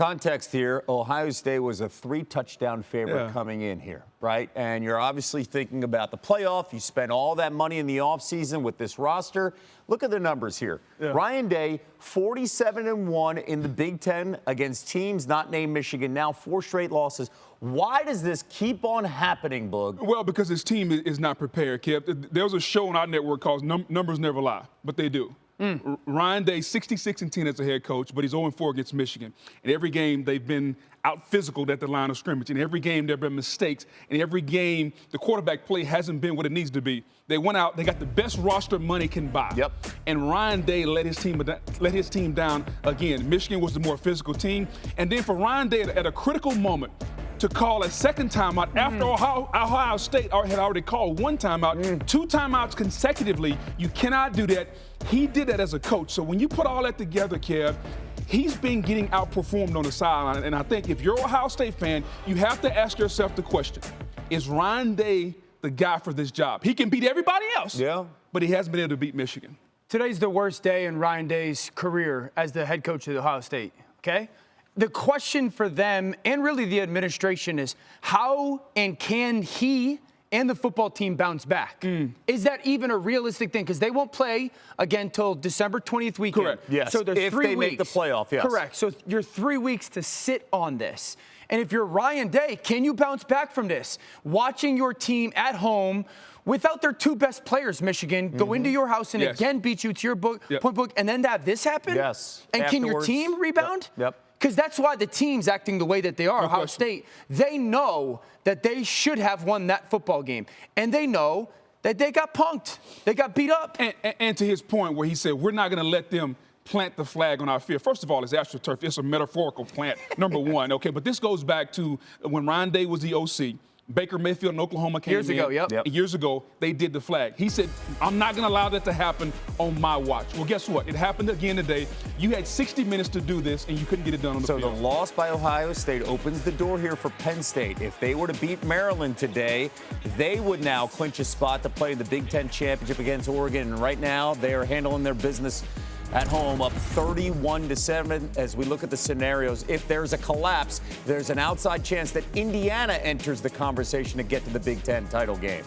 Context here, Ohio State was a 3-touchdown favorite coming in here, right? And you're obviously thinking about the playoff. You spent all that money in the offseason with this roster. Look at the numbers here. Ryan Day, 47-1 in the Big Ten against teams not named Michigan, now 4 straight losses. Why does this keep on happening, Boog? Well, because his team is not prepared, Kev. There was a show on our network called Numbers Never Lie, but they do. Ryan Day, 66-10 as a head coach, but he's 0-4 against Michigan. In every game, they've been out-physicaled at the line of scrimmage. In every game, there have been mistakes. In every game, the quarterback play hasn't been what it needs to be. They went out, they got the best roster money can buy. And Ryan Day let his team down again. Michigan was the more physical team. And then for Ryan Day at a critical moment, to call a second timeout after Ohio State had already called one timeout, 2 timeouts consecutively. You cannot do that. He did that as a coach. So when you put all that together, Kev, he's been getting outperformed on the sideline. And I think if you're an Ohio State fan, you have to ask yourself the question, is Ryan Day the guy for this job? He can beat everybody else, but he hasn't been able to beat Michigan. Today's the worst day in Ryan Day's career as the head coach of Ohio State, okay? The question for them and really the administration is how and can he and the football team bounce back? Is that even a realistic thing? Because they won't play again till December 20th weekend. Correct. Yes. So there's if 3 they weeks. make the playoff, yes. Correct. So you're 3 weeks to sit on this. And if you're Ryan Day, can you bounce back from this? Watching your team at home without their 2 best players, Michigan, go into your house and again beat you to your point book, and then to have this happen? Yes. And can your team rebound? Yep. Because that's why the team's acting the way that they are. Ohio State, they know that they should have won that football game. And they know that they got punked. They got beat up. And to his point where he said, we're not going to let them plant the flag on our field. First of all, it's AstroTurf. It's a metaphorical plant, number one. Okay, but this goes back to when Ryan Day was the OC. Baker Mayfield in Oklahoma came years ago, Years ago, they did the flag. He said, I'm not going to allow that to happen on my watch. Well, guess what? It happened again today. You had 60 minutes to do this, and you couldn't get it done on the field. So the loss by Ohio State opens the door here for Penn State. If they were to beat Maryland today, they would now clinch a spot to play the Big Ten championship against Oregon. And right now, they are handling their business at home, up 31-7. As we look at the scenarios, if there's a collapse, there's an outside chance that Indiana enters the conversation to get to the Big Ten title game.